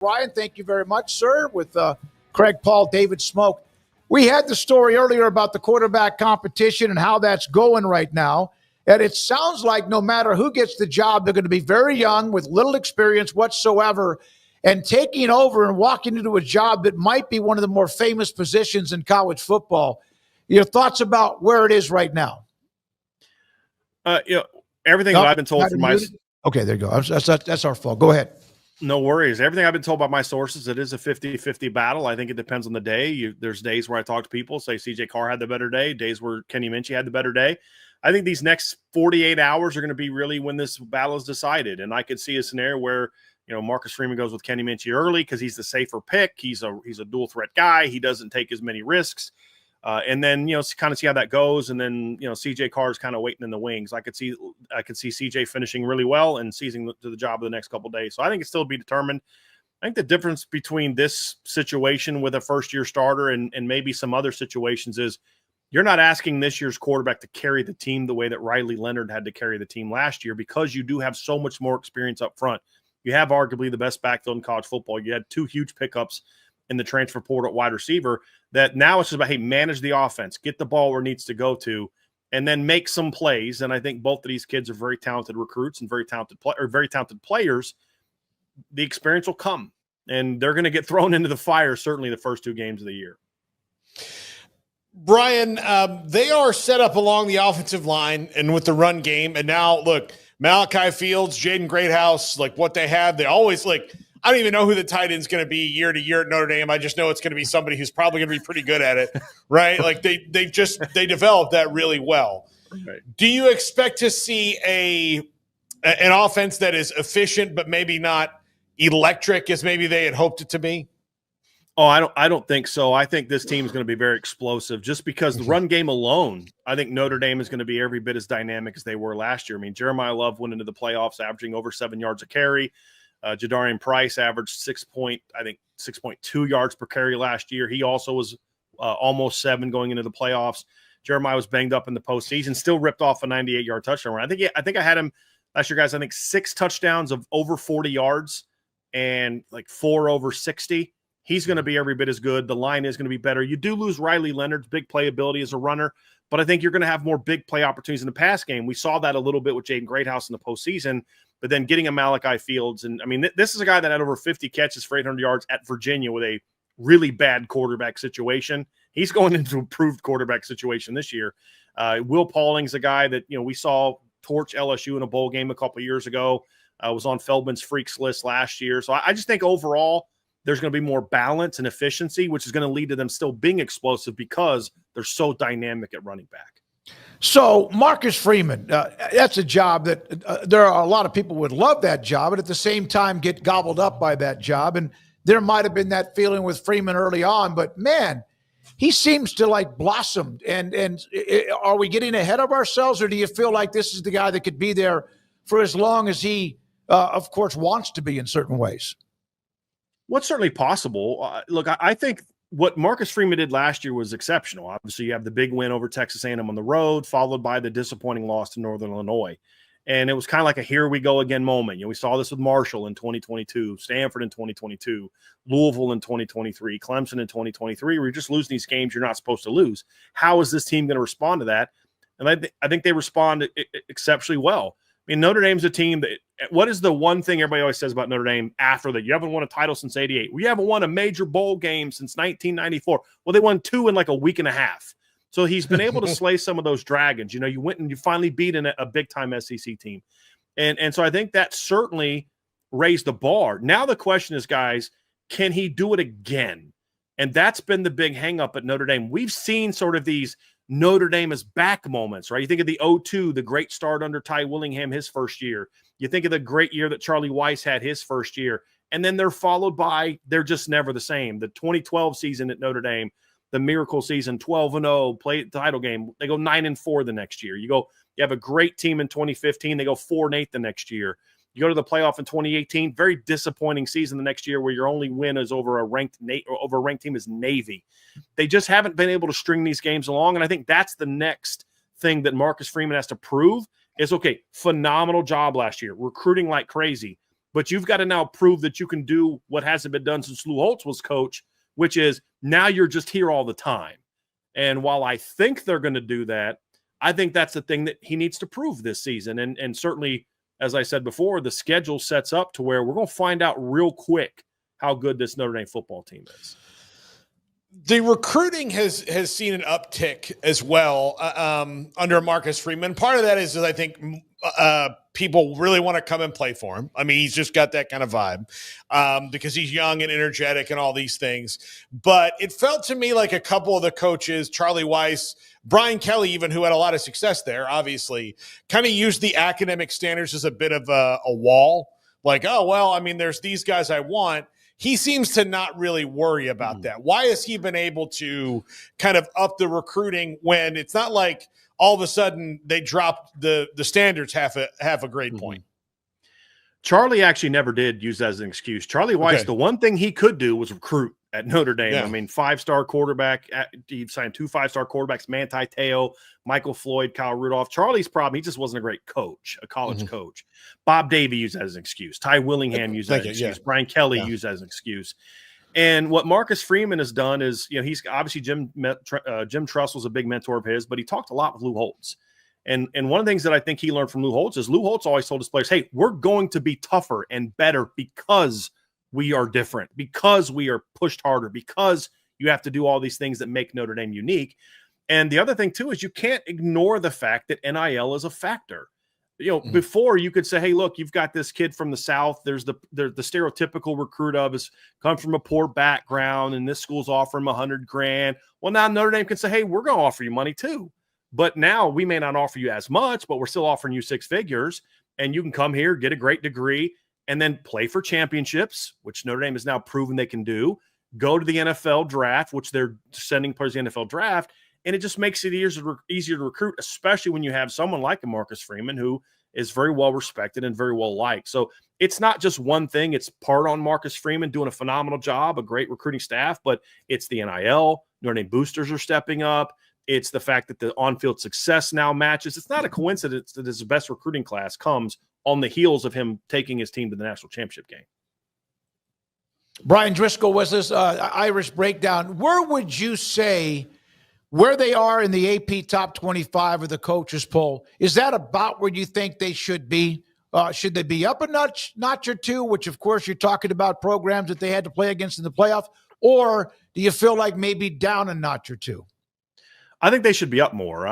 Bryan, thank you very much, sir, with Craig Paul, David Smoak. We had the story earlier about the quarterback competition and how that's going right now. And it sounds like no matter who gets the job, they're going to be very young with little experience whatsoever and taking over and walking into a job that might be one of the more famous positions in college football. Your thoughts about where it is right now? Everything that I've been told from my – Okay, there you go. That's our fault. Go ahead. No worries. Everything I've been told by my sources, it is a 50-50 battle. I think it depends on the day. There's days where I talk to people, say C.J. Carr had the better day, days where Kenny Minchey had the better day. I think these next 48 hours are going to be really when this battle is decided. And I could see a scenario where, Marcus Freeman goes with Kenny Minchey early because he's the safer pick. He's a dual threat guy. He doesn't take as many risks. And then, kind of see how that goes. And then, C.J. Carr is kind of waiting in the wings. I could see C.J. finishing really well and seizing to the job of the next couple of days. So I think it's still to be determined. I think the difference between this situation with a first-year starter and maybe some other situations is you're not asking this year's quarterback to carry the team the way that Riley Leonard had to carry the team last year because you do have so much more experience up front. You have arguably the best backfield in college football. You had 2 huge pickups in the transfer portal at wide receiver that now it's just about, hey, manage the offense, get the ball where it needs to go to, and then make some plays. And I think both of these kids are very talented recruits and very talented players. The experience will come, and they're going to get thrown into the fire certainly the first 2 games of the year. Bryan, they are set up along the offensive line and with the run game. And now, look, Malachi Fields, Jaden Greathouse, like what they have, they always I don't even know who the tight end's going to be year to year at Notre Dame. I just know it's going to be somebody who's probably going to be pretty good at it, right? Like they developed that really well. Right. Do you expect to see an offense that is efficient but maybe not electric as maybe they had hoped it to be? Oh, I don't think so. I think this team is going to be very explosive just because the run game alone, I think Notre Dame is going to be every bit as dynamic as they were last year. I mean, Jeremiah Love went into the playoffs averaging over 7 yards a carry. Jadarian Price averaged 6.2 yards per carry last year. He also was almost 7 going into the playoffs. Jeremiah was banged up in the postseason, still ripped off a 98-yard touchdown run. I think I had him last year, guys. I think 6 touchdowns of over 40 yards and 4 over 60. He's going to be every bit as good. The line is going to be better. You do lose Riley Leonard's big playability as a runner, but I think you're going to have more big play opportunities in the pass game. We saw that a little bit with Jaden Greathouse in the postseason, but then getting a Malachi Fields. And I mean, this is a guy that had over 50 catches for 800 yards at Virginia with a really bad quarterback situation. He's going into an improved quarterback situation this year. Will Pauling's a guy that, we saw torch LSU in a bowl game a couple of years ago. Was on Feldman's freaks list last year. So I just think overall, there's going to be more balance and efficiency, which is going to lead to them still being explosive because they're so dynamic at running back. So Marcus Freeman, that's a job that there are a lot of people would love that job, but at the same time get gobbled up by that job. And there might have been that feeling with Freeman early on, but man, he seems to blossomed. And are we getting ahead of ourselves, or do you feel like this is the guy that could be there for as long as he, of course, wants to be in certain ways? Well, it's certainly possible. Look, I think what Marcus Freeman did last year was exceptional. Obviously, you have the big win over Texas A&M on the road, followed by the disappointing loss to Northern Illinois. And it was kind of like a here we go again moment. We saw this with Marshall in 2022, Stanford in 2022, Louisville in 2023, Clemson in 2023, where you're just losing these games you're not supposed to lose. How is this team going to respond to that? And I think they respond exceptionally well. I mean, Notre Dame's a team that – what is the one thing everybody always says about Notre Dame after that? You haven't won a title since 88. We haven't won a major bowl game since 1994. Well, they won 2 in a week and a half. So he's been able to slay some of those dragons. You went and you finally beat a big-time SEC team. And so I think that certainly raised the bar. Now the question is, guys, can he do it again? And that's been the big hang-up at Notre Dame. We've seen sort of these – Notre Dame is back moments, right? You think of the 0-2, the great start under Ty Willingham, his first year. You think of the great year that Charlie Weiss had his first year. And then they're followed by, they're just never the same. The 2012 season at Notre Dame, the miracle season, 12-0, play the title game. They go 9-4 the next year. You have a great team in 2015. They go 4-8 the next year. You go to the playoff in 2018, very disappointing season the next year where your only win is over a ranked team is Navy. They just haven't been able to string these games along, and I think that's the next thing that Marcus Freeman has to prove is, okay, phenomenal job last year, recruiting like crazy. but you've got to now prove that you can do what hasn't been done since Lou Holtz was coach, which is now you're just here all the time. And while I think they're going to do that, I think that's the thing that he needs to prove this season. And certainly, as I said before, the schedule sets up to where we're going to find out real quick how good this Notre Dame football team is. The recruiting has seen an uptick as well under Marcus Freeman. Part of that is I think people really want to come and play for him. I mean, he's just got that kind of vibe because he's young and energetic and all these things. But it felt to me like a couple of the coaches, Charlie Weiss, Brian Kelly, even, who had a lot of success there, obviously, kind of used the academic standards as a bit of a wall. Like, oh, well, I mean, there's these guys I want. He seems to not really worry about that. Why has he been able to kind of up the recruiting when it's not like all of a sudden they dropped the standards half a grade point? Charlie actually never did use that as an excuse. Charlie Weiss, the one thing he could do was recruit at Notre Dame. Yeah. I mean, 5-star quarterback. He signed 2 5-star quarterbacks, Manti Te'o, Michael Floyd, Kyle Rudolph. Charlie's problem, he just wasn't a great coach, a college coach. Bob Davie used that as an excuse. Ty Willingham used that as an excuse. Yeah. Brian Kelly used that as an excuse. And what Marcus Freeman has done is, he's obviously Jim Truss was a big mentor of his, but he talked a lot with Lou Holtz. And one of the things that I think he learned from Lou Holtz is Lou Holtz always told his players, hey, we're going to be tougher and better because we are different, because we are pushed harder, because you have to do all these things that make Notre Dame unique. And the other thing, too, is you can't ignore the fact that NIL is a factor. Before you could say, hey, look, you've got this kid from the South. There's the stereotypical recruit of is come from a poor background, and this school's offering him $100,000. Well, now Notre Dame can say, hey, we're going to offer you money, too. But now we may not offer you as much, but we're still offering you 6 figures, and you can come here, get a great degree, and then play for championships, which Notre Dame has now proven they can do, go to the NFL draft, which they're sending players to the NFL draft, and it just makes it easier to recruit, especially when you have someone like a Marcus Freeman who is very well respected and very well liked. So it's not just one thing. It's part on Marcus Freeman doing a phenomenal job, a great recruiting staff, but it's the NIL. Notre Dame boosters are stepping up. It's the fact that the on-field success now matches. It's not a coincidence that his best recruiting class comes on the heels of him taking his team to the national championship game. Brian Driskell was this Irish Breakdown. Where would you say where they are in the AP top 25 of the coaches poll? Is that about where you think they should be? Should they be up a notch or two, which, of course, you're talking about programs that they had to play against in the playoff? Or do you feel like maybe down a notch or two? I think they should be up more.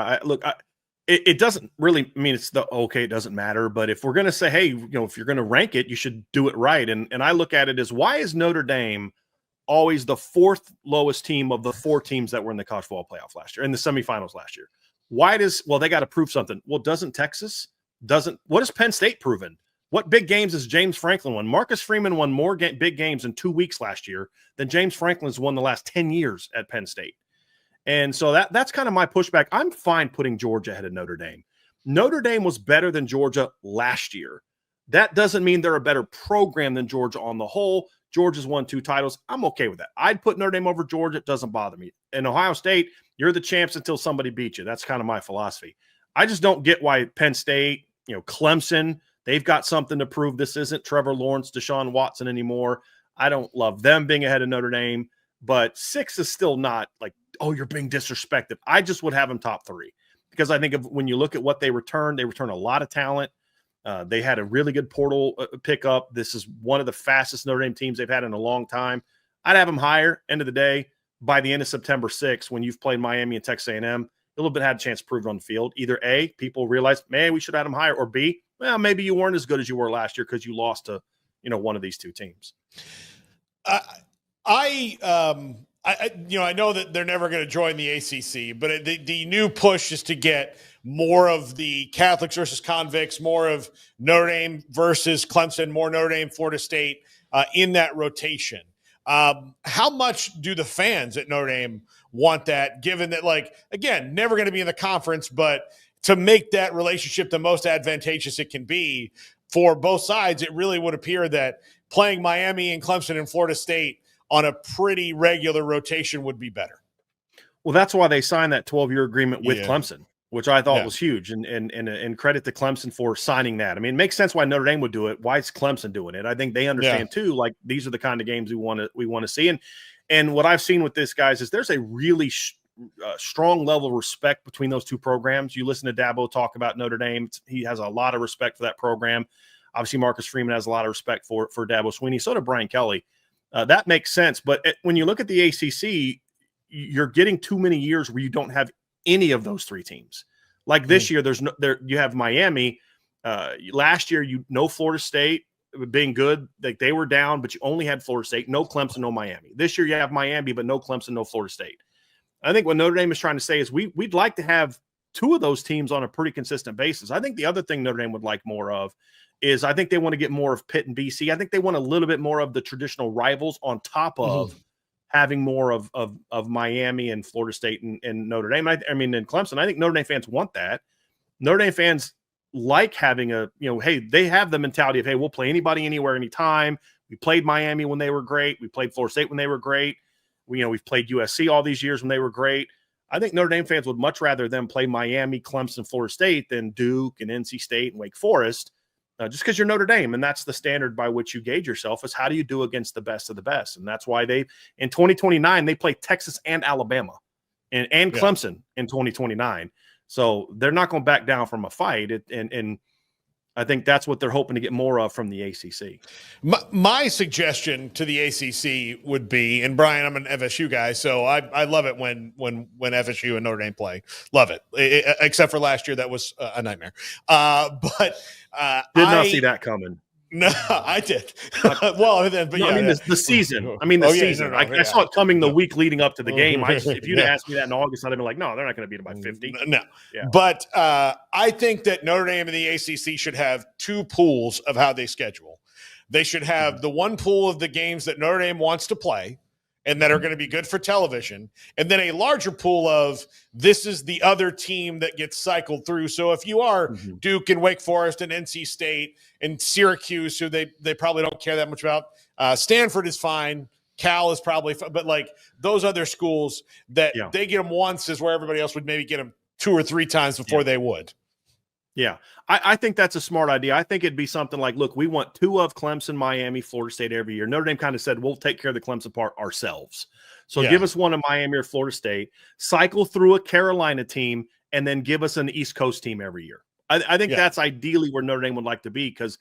It doesn't really mean it doesn't matter. But if we're going to say, hey, if you're going to rank it, you should do it right. And I look at it as, why is Notre Dame always the 4th lowest team of the 4 teams that were in the college football playoff last year, in the semifinals last year? They got to prove something. Well, doesn't Texas? What has Penn State proven? What big games has James Franklin won? Marcus Freeman won more big games in 2 weeks last year than James Franklin's won the last 10 years at Penn State. And so that's kind of my pushback. I'm fine putting Georgia ahead of Notre Dame. Notre Dame was better than Georgia last year. That doesn't mean they're a better program than Georgia on the whole. Georgia's won 2 titles. I'm okay with that. I'd put Notre Dame over Georgia. It doesn't bother me. In Ohio State, you're the champs until somebody beats you. That's kind of my philosophy. I just don't get why Penn State, Clemson, they've got something to prove. This isn't Trevor Lawrence, Deshaun Watson anymore. I don't love them being ahead of Notre Dame, but 6 is still not like, oh, you're being disrespected. I just would have them top 3 because I think when you look at what they return a lot of talent. They had a really good portal pickup. This is one of the fastest Notre Dame teams they've had in a long time. I'd have them higher. End of the day, by the end of September 6th, when you've played Miami and Texas A&M, a little bit had a chance to prove it on the field. Either A, people realized, man, we should have them higher, or B, well, maybe you weren't as good as you were last year because you lost to, one of these 2 teams. I know that they're never going to join the ACC, but the new push is to get more of the Catholics versus convicts, more of Notre Dame versus Clemson, more Notre Dame, Florida State in that rotation. How much do the fans at Notre Dame want that, given that, again, never going to be in the conference, but to make that relationship the most advantageous it can be for both sides, it really would appear that playing Miami and Clemson and Florida State on a pretty regular rotation would be better. Well, that's why they signed that 12-year agreement with Clemson. which I thought was huge. And credit to Clemson for signing that. I mean, it makes sense why Notre Dame would do it. Why is Clemson doing it? I think they understand too, like these are the kind of games we want to see. And what I've seen with this, guys, is there's a really strong level of respect between those two programs. You listen to Dabo talk about Notre Dame. He has a lot of respect for that program. Obviously, Marcus Freeman has a lot of respect for Dabo Swinney. So did Brian Kelly. That makes sense. But when you look at the ACC, you're getting too many years where you don't have any of those three teams. Like this year, you have Miami. Last year, Florida State being good. Like they were down, but you only had Florida State. No Clemson, no Miami. This year, you have Miami, but no Clemson, no Florida State. I think what Notre Dame is trying to say is we'd like to have two of those teams on a pretty consistent basis. I think the other thing Notre Dame would like more of is I think they want to get more of Pitt and BC. I think they want a little bit more of the traditional rivals on top of having more of Miami and Florida State and Notre Dame. I mean, and Clemson. I think Notre Dame fans want that. Notre Dame fans like having hey, they have the mentality of, hey, we'll play anybody, anywhere, anytime. We played Miami when they were great. We played Florida State when they were great. We've played USC all these years when they were great. I think Notre Dame fans would much rather them play Miami, Clemson, Florida State than Duke and NC State and Wake Forest. Just because you're Notre Dame, and that's the standard by which you gauge yourself is how do you do against the best of the best. And that's why in 2029, they play Texas and Alabama and Clemson in 2029. So they're not going to back down from a fight. And I think that's what they're hoping to get more of from the ACC. My suggestion to the ACC would be, and Brian, I'm an FSU guy, so I love it when FSU and Notre Dame play. Love it. Except for last year, that was a nightmare. But did not see that coming. No, I did. Well, then, but no, yeah, I mean the season. I mean the season. I saw it coming the week leading up to the game. If you'd asked me that in August, I'd have been like, no, they're not going to beat them by 50. No. Yeah. But I think that Notre Dame and the ACC should have two pools of how they schedule. They should have the one pool of the games that Notre Dame wants to play and that are going to be good for television, and then a larger pool of this is the other team that gets cycled through. So if you are Duke and Wake Forest and NC State and Syracuse, who they probably don't care that much about, Stanford is fine, Cal is probably fine, but like those other schools that they get them once is where everybody else would maybe get them two or three times before they would. Yeah, I think that's a smart idea. I think it'd be something like, look, we want two of Clemson, Miami, Florida State every year. Notre Dame kind of said, we'll take care of the Clemson part ourselves. So give us one of Miami or Florida State, cycle through a Carolina team, and then give us an East Coast team every year. I think that's ideally where Notre Dame would like to be because,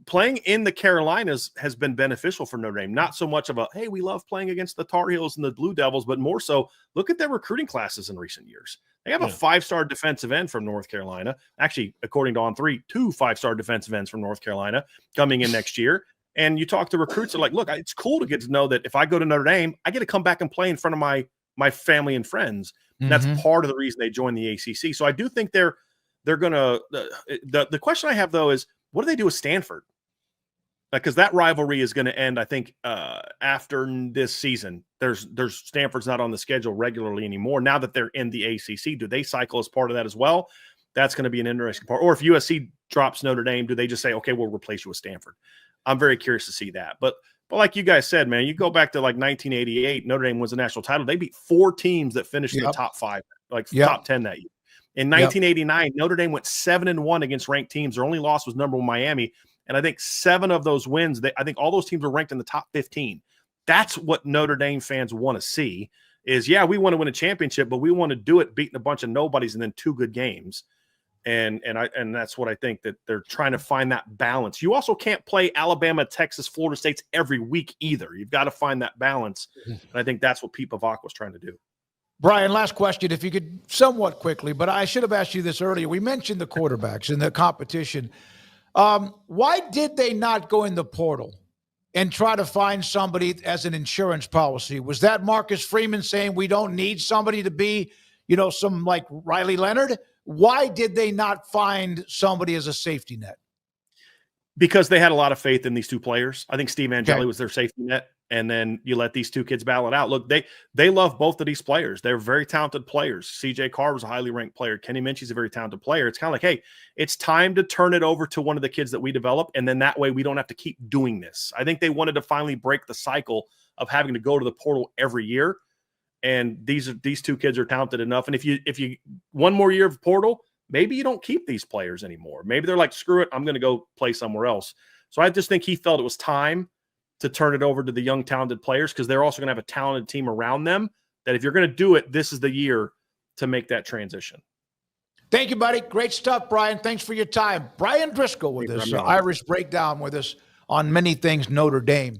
playing in the Carolinas has been beneficial for Notre Dame. Not so much of a, hey, we love playing against the Tar Heels and the Blue Devils, but more so look at their recruiting classes in recent years. They have a 5-star defensive end from North Carolina. Actually, according to On3, 2 5-star defensive ends from North Carolina coming in next year. And you talk to recruits, they're like, look, it's cool to get to know that if I go to Notre Dame, I get to come back and play in front of my family and friends. And that's part of the reason they joined the ACC. So I do think they're going to the question I have, though, is what do they do with Stanford? Because that rivalry is going to end, I think, after this season. There's Stanford's not on the schedule regularly anymore. Now that they're in the ACC, do they cycle as part of that as well? That's going to be an interesting part. Or if USC drops Notre Dame, do they just say, okay, we'll replace you with Stanford? I'm very curious to see that. But like you guys said, man, you go back to like 1988, Notre Dame wins the national title. They beat 4 teams that finished in the top 5, top 10 that year. In 1989, Notre Dame went 7-1 against ranked teams. Their only loss was number 1 Miami. And I think 7 of those wins, I think all those teams were ranked in the top 15. That's what Notre Dame fans want to see is, we want to win a championship, but we want to do it beating a bunch of nobodies and then 2 good games. And that's what I think that they're trying to find that balance. You also can't play Alabama, Texas, Florida States every week either. You've got to find that balance. And I think that's what Pete Pavak was trying to do. Brian, last question, if you could somewhat quickly, but I should have asked you this earlier. We mentioned the quarterbacks and the competition. Why did they not go in the portal and try to find somebody as an insurance policy? Was that Marcus Freeman saying we don't need somebody to be, some like Riley Leonard? Why did they not find somebody as a safety net? Because they had a lot of faith in these 2 players. I think Steve Angeli was their safety net. And then you let these 2 kids battle it out. Look, they love both of these players. They're very talented players. CJ Carr was a highly ranked player. Kenny Minchie's a very talented player. It's kind of like, hey, it's time to turn it over to one of the kids that we develop. And then that way we don't have to keep doing this. I think they wanted to finally break the cycle of having to go to the portal every year. And these two kids are talented enough. And if you one more year of portal, maybe you don't keep these players anymore. Maybe they're like, screw it, I'm going to go play somewhere else. So I just think he felt it was time to turn it over to the young, talented players, because they're also going to have a talented team around them that if you're going to do it, this is the year to make that transition. Thank you, buddy. Great stuff, Bryan. Thanks for your time. Bryan Driskell with us, Irish Breakdown with us on many things Notre Dame.